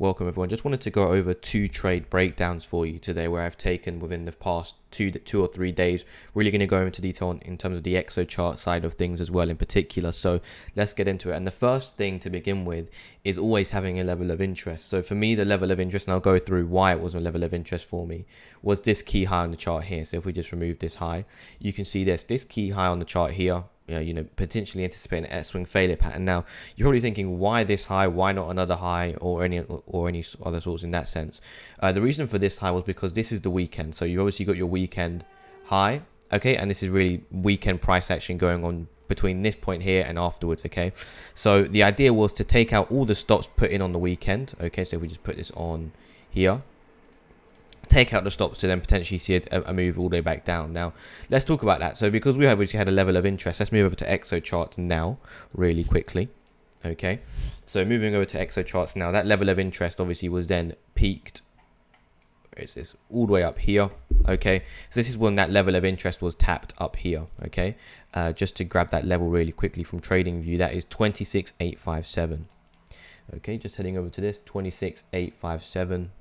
Welcome everyone. Just wanted to go over 2 trade breakdowns for you today where I've taken within the past two or 3 days. Really going to go into detail in terms of the exo chart side of things as well in particular. So let's get into it. And the first thing to begin with is always having a level of interest. So for me, the level of interest, and I'll go through why it was a level of interest for me, was this key high on the chart here. So if we just remove this high, you can see this key high on the chart here. Potentially anticipating a swing failure pattern. Now, you're probably thinking, why this high? Why not another high or any other sorts in that sense? The reason for this high was because this is the weekend. So you obviously got your weekend high, okay? And this is really weekend price action going on between this point here and afterwards, okay? So the idea was to take out all the stops put in on the weekend, okay? So if we just put this on here, take out the stops to then potentially see a move all the way back down. Now, let's talk about that. So because we have obviously had a level of interest, let's move over to exo charts now really quickly. Okay, so moving over to exo charts now, that level of interest obviously was then peaked. Where is this? All the way up here. Okay, so this is when that level of interest was tapped up here. Okay, just to grab that level really quickly from TradingView, that is 26,857. Okay, just heading over to this 26,857.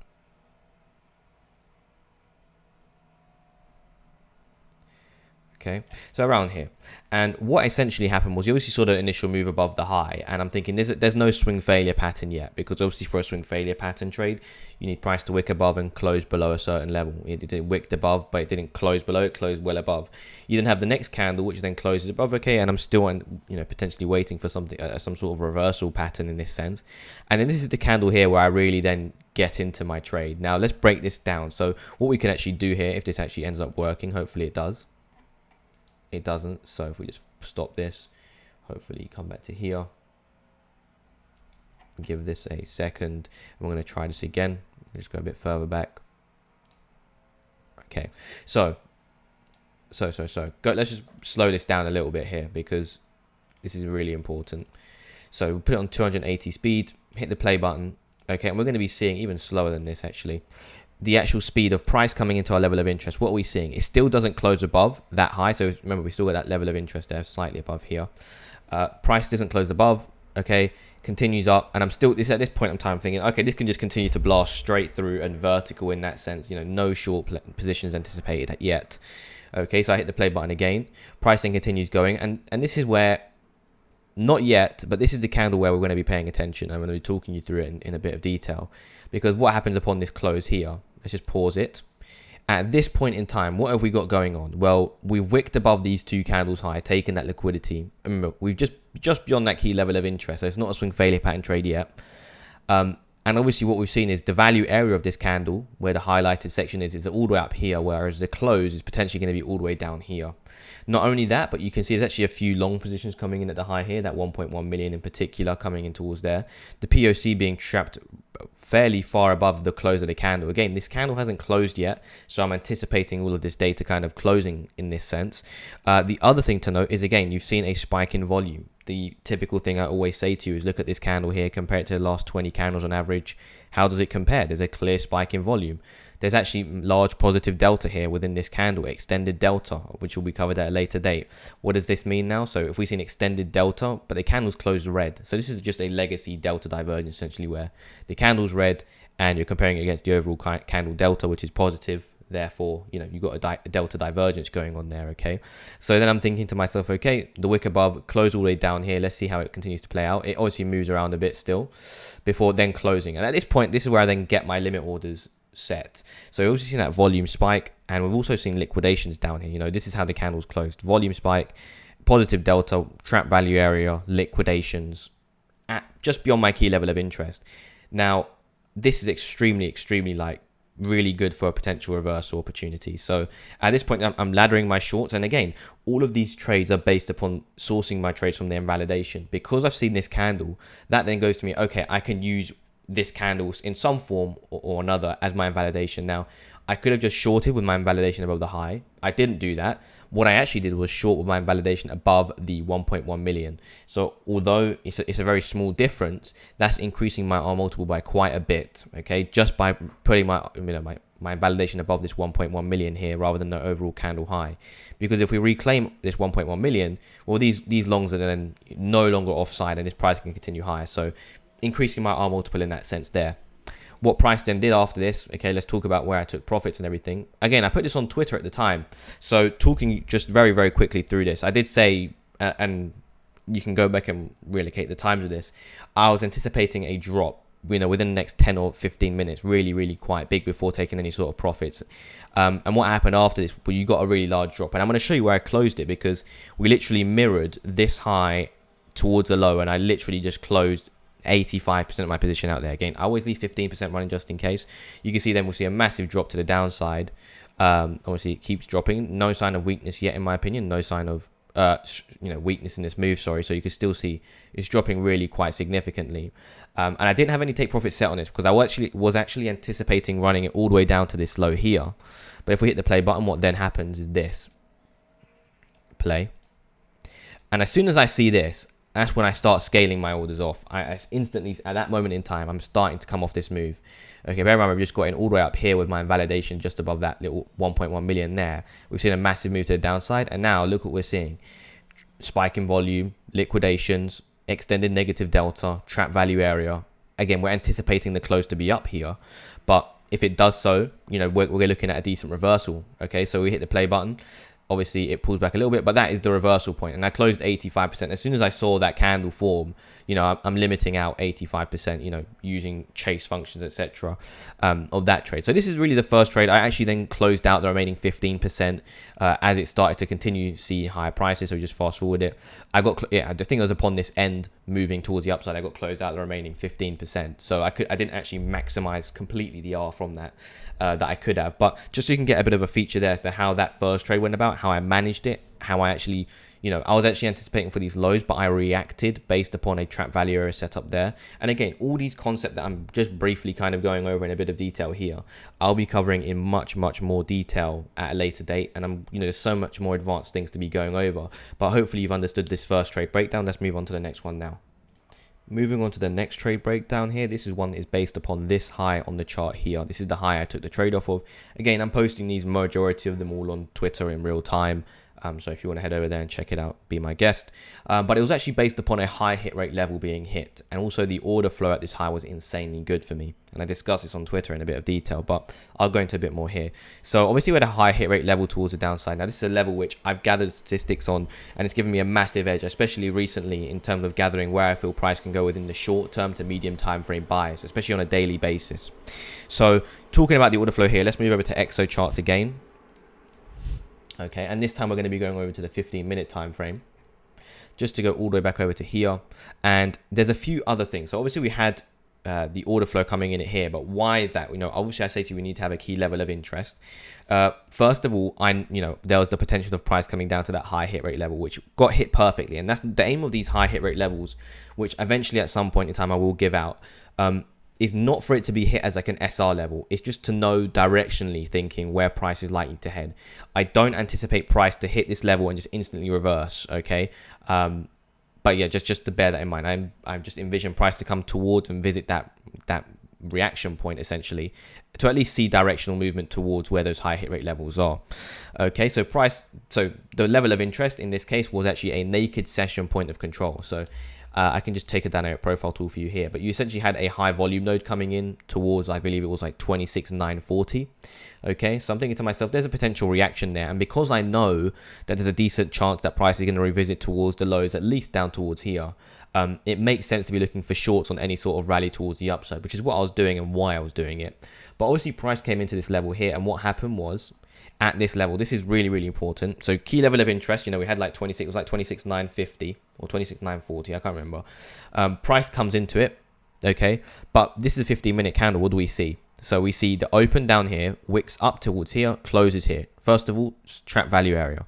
Okay, so around here, and what essentially happened was you obviously saw the initial move above the high, and I'm thinking there's no swing failure pattern yet, because obviously for a swing failure pattern trade you need price to wick above and close below a certain level. It wicked above, but it didn't close below, it closed well above. You then have the next candle which then closes above, okay, and I'm still potentially waiting for something, some sort of reversal pattern in this sense. And then this is the candle here where I really then get into my trade. Now let's break this down. So what we can actually do here, if this actually ends up working, hopefully it does. It doesn't, so if we just stop this, hopefully come back to here, give this a second, and we're going to try this again. Just go a bit further back. Okay, so let's just slow this down a little bit here, because this is really important. So we'll put it on 280 speed, hit the play button. Okay, and we're going to be seeing even slower than this actually, the actual speed of price coming into our level of interest. What are we seeing? It still doesn't close above that high. So remember, we still got that level of interest there, slightly above here. Price doesn't close above. Okay, continues up, and I'm still at this point in time thinking, okay, this can just continue to blast straight through and vertical in that sense. No short positions anticipated yet. Okay, so I hit the play button again. Price then continues going, and this is where, not yet, but this is the candle where we're going to be paying attention. I'm going to be talking you through it in a bit of detail, because what happens upon this close here? Let's just pause it. At this point in time, what have we got going on? Well, we've wicked above these 2 candles high, taken that liquidity. Remember, we've just beyond that key level of interest, so it's not a swing failure pattern trade yet. And obviously what we've seen is the value area of this candle, where the highlighted section is all the way up here, whereas the close is potentially going to be all the way down here. Not only that, but you can see there's actually a few long positions coming in at the high here, that 1.1 million in particular coming in towards there. The POC being trapped fairly far above the close of the candle. Again, this candle hasn't closed yet, so I'm anticipating all of this data kind of closing in this sense. The other thing to note is, again, you've seen a spike in volume. The typical thing I always say to you is look at this candle here, compare it to the last 20 candles on average. How does it compare? There's a clear spike in volume. There's actually large positive delta here within this candle, extended delta, which will be covered at a later date. What does this mean now? So if we see an extended delta, but the candle's closed red. So this is just a legacy delta divergence, essentially, where the candle's red and you're comparing it against the overall candle delta, which is positive. Therefore, you've got a delta divergence going on there, okay? So then I'm thinking to myself, okay, the wick above closed all the way down here. Let's see how it continues to play out. It obviously moves around a bit still before then closing. And at this point, this is where I then get my limit orders set. So we've also seen that volume spike, and we've also seen liquidations down here. This is how the candle's closed. Volume spike, positive delta, trap value area, liquidations at just beyond my key level of interest. Now, this is extremely really good for a potential reversal opportunity. So at this point, I'm laddering my shorts, and again, all of these trades are based upon sourcing my trades from their invalidation. Because I've seen this candle, that then goes to me, okay, I can use this candle in some form or another as my invalidation. Now, I could have just shorted with my invalidation above the high. I didn't do that. What I actually did was short with my invalidation above the 1.1 million. So although it's a very small difference, that's increasing my R multiple by quite a bit. Okay, just by putting my invalidation above this 1.1 million here rather than the overall candle high. Because if we reclaim this 1.1 million, well, these longs are then no longer offside, and this price can continue higher. So increasing my R multiple in that sense there. what price then did after this, okay, let's talk about where I took profits and everything. Again, I put this on Twitter at the time. So talking just very, very quickly through this, I did say, and you can go back and relocate the times of this, I was anticipating a drop, within the next 10 or 15 minutes, really, really quite big before taking any sort of profits. And what happened after this, well, you got a really large drop. And I'm going to show you where I closed it, because we literally mirrored this high towards the low, and I literally just closed 85% of my position out there. Again, I always leave 15% running just in case. You can see then we'll see a massive drop to the downside. Obviously, it keeps dropping. No sign of weakness yet, in my opinion. No sign of weakness in this move, sorry. So you can still see it's dropping really quite significantly. And I didn't have any take profit set on this, because I was actually anticipating running it all the way down to this low here. But if we hit the play button, what then happens is this. Play. And as soon as I see this, that's when I start scaling my orders off. I instantly, at that moment in time, I'm starting to come off this move. Okay, bear in mind, I've just got in all the way up here with my invalidation just above that little 1.1 million there. We've seen a massive move to the downside, and now look what we're seeing. Spike in volume, liquidations, extended negative delta, trap value area. Again, we're anticipating the close to be up here, but if it does so, we're looking at a decent reversal. Okay, so we hit the play button. Obviously, it pulls back a little bit, but that is the reversal point. And I closed 85%. As soon as I saw that candle form, I'm limiting out 85%, using chase functions, etc. Of that trade. So this is really the first trade. I actually then closed out the remaining 15% as it started to continue to see higher prices. So we just fast forward it. I think it was upon this end moving towards the upside, I got closed out the remaining 15%. So I didn't actually maximize completely the R from that I could have. But just so you can get a bit of a feature there as to how that first trade went about, how I managed it, how I actually, I was actually anticipating for these lows, but I reacted based upon a trap value area set up there. And again, all these concepts that I'm just briefly kind of going over in a bit of detail here, I'll be covering in much, much more detail at a later date. And there's so much more advanced things to be going over, but hopefully you've understood this first trade breakdown. Let's move on to the next one now. Moving on to the next trade breakdown here. This is one that is based upon this high on the chart here. This is the high I took the trade off of. Again, I'm posting these, majority of them all on Twitter in real time. So if you want to head over there and check it out, be my guest. But it was actually based upon a high hit rate level being hit. And also the order flow at this high was insanely good for me. And I discussed this on Twitter in a bit of detail, but I'll go into a bit more here. So obviously we had a high hit rate level towards the downside. Now this is a level which I've gathered statistics on, and it's given me a massive edge, especially recently in terms of gathering where I feel price can go within the short term to medium time frame buys, especially on a daily basis. So talking about the order flow here, let's move over to EXO charts again. Okay, and this time we're going to be going over to the 15-minute time frame, just to go all the way back over to here. And there's a few other things. So obviously we had the order flow coming in here, but why is that? Obviously I say to you, we need to have a key level of interest. First of all, there was the potential of price coming down to that high hit rate level, which got hit perfectly. And that's the aim of these high hit rate levels, which eventually at some point in time I will give out. Is not for it to be hit as like an SR level. It's just to know directionally thinking where price is likely to head. I don't anticipate price to hit this level and just instantly reverse, okay? But yeah, just to bear that in mind. I'm just envision price to come towards and visit that reaction point essentially, to at least see directional movement towards where those high hit rate levels are. Okay, so the level of interest in this case was actually a naked session point of control. So I can just take a dynamic profile tool for you here, but you essentially had a high volume node coming in towards, I believe it was like 26,940. Okay, so I'm thinking to myself, there's a potential reaction there. And because I know that there's a decent chance that price is going to revisit towards the lows, at least down towards here, it makes sense to be looking for shorts on any sort of rally towards the upside, which is what I was doing and why I was doing it. But obviously price came into this level here, and what happened was, at this level, this is really, really important. So key level of interest, we had like 26, it was like 26,950 or 26,940, I can't remember. Price comes into it, okay? But this is a 15-minute candle. What do we see? So we see the open down here, wicks up towards here, closes here. First of all, trap value area.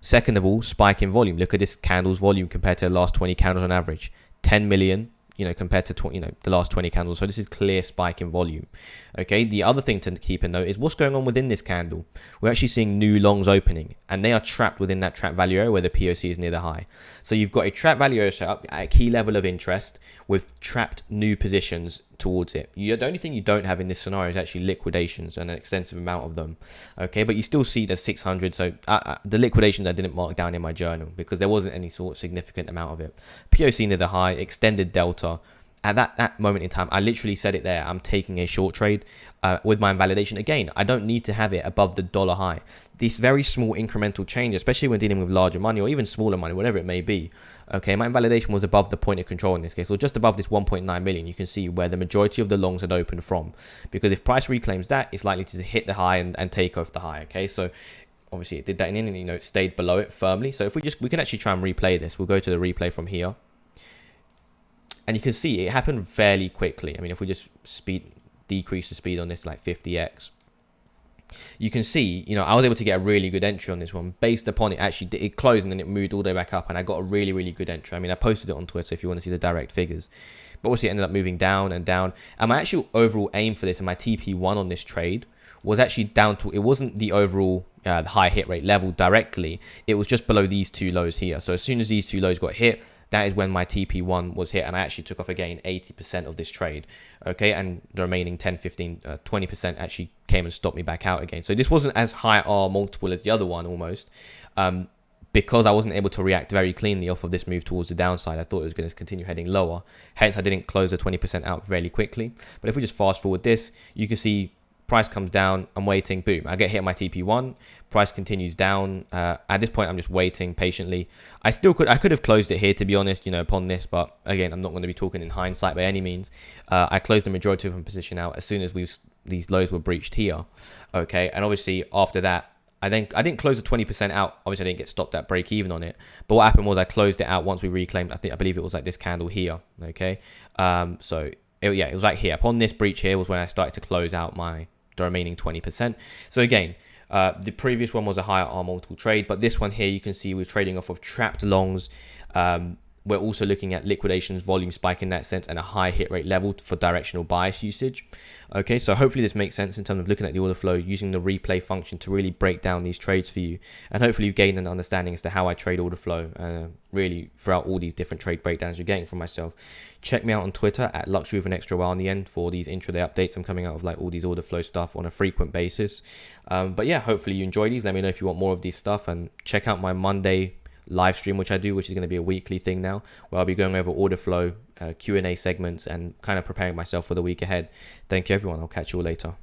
Second of all, spike in volume. Look at this candle's volume compared to the last 20 candles on average. 10 million. Compared to the last 20 candles. So this is clear spike in volume. Okay, the other thing to keep in note is what's going on within this candle. We're actually seeing new longs opening, and they are trapped within that trap value area where the POC is near the high. So you've got a trap value area set up at a key level of interest with trapped new positions towards it. The only thing you don't have in this scenario is actually liquidations and an extensive amount of them. Okay, but you still see the 600. So the liquidations I didn't mark down in my journal because there wasn't any sort of significant amount of it. POC near the high, extended delta. at that moment in time, I literally said it there. I'm taking a short trade with my invalidation. Again, I don't need to have it above the dollar high. This very small incremental change, especially when dealing with larger money or even smaller money, whatever it may be. Okay, my invalidation was above the point of control in this case, or just above this 1.9 million. You can see where the majority of the longs had opened from, because if price reclaims that, it's likely to hit the high and take off the high. Okay, so obviously it did that, and you know, it stayed below it firmly. So if we can actually try and replay this. We'll go to the replay from here. And you can see it happened fairly quickly. I mean, if we just decrease the speed on this like 50x, you can see, you know, I was able to get a really good entry on this one based upon it. Actually, it closed and then it moved all the way back up, and I got a really, really good entry. I mean, I posted it on Twitter if you want to see the direct figures. But obviously, it ended up moving down and down. And my actual overall aim for this and my TP1 on this trade was actually down to, it wasn't the overall high hit rate level directly. It was just below these two lows here. So as soon as these two lows got hit, that is when my TP1 was hit, and I actually took off again 80% of this trade. Okay, and the remaining 10, 15, 20% actually came and stopped me back out again. So this wasn't as high R multiple as the other one almost, because I wasn't able to react very cleanly off of this move towards the downside. I thought it was going to continue heading lower. Hence, I didn't close the 20% out fairly quickly. But if we just fast forward this, you can see price comes down, I'm waiting, boom, I get hit on my TP1, price continues down. At this point, I'm just waiting patiently. I could have closed it here, to be honest, you know, upon this, but again, I'm not going to be talking in hindsight by any means. I closed the majority of my position out as soon as these lows were breached here, okay, and obviously after that, I didn't close the 20% out. Obviously, I didn't get stopped at break even on it. But what happened was I closed it out once we reclaimed. I believe it was like this candle here, okay, so it was like here. Upon this breach here was when I started to close out the remaining 20%. So again, the previous one was a higher R multiple trade, but this one here, you can see we're trading off of trapped longs. We're also looking at liquidations, volume spike in that sense, and a high hit rate level for directional bias usage. Okay, so hopefully this makes sense in terms of looking at the order flow, using the replay function to really break down these trades for you, and hopefully you've gained an understanding as to how I trade order flow really throughout all these different trade breakdowns you're getting from myself. Check me out on Twitter at Luxury with an extra Y on the end for these intraday updates. I'm coming out of like all these order flow stuff on a frequent basis. But yeah, hopefully you enjoy these. Let me know if you want more of these stuff, and check out my Monday live stream, which I do, which is going to be a weekly thing now, where I'll be going over order flow, Q&A segments, and kind of preparing myself for the week ahead. Thank you, everyone. I'll catch you all later.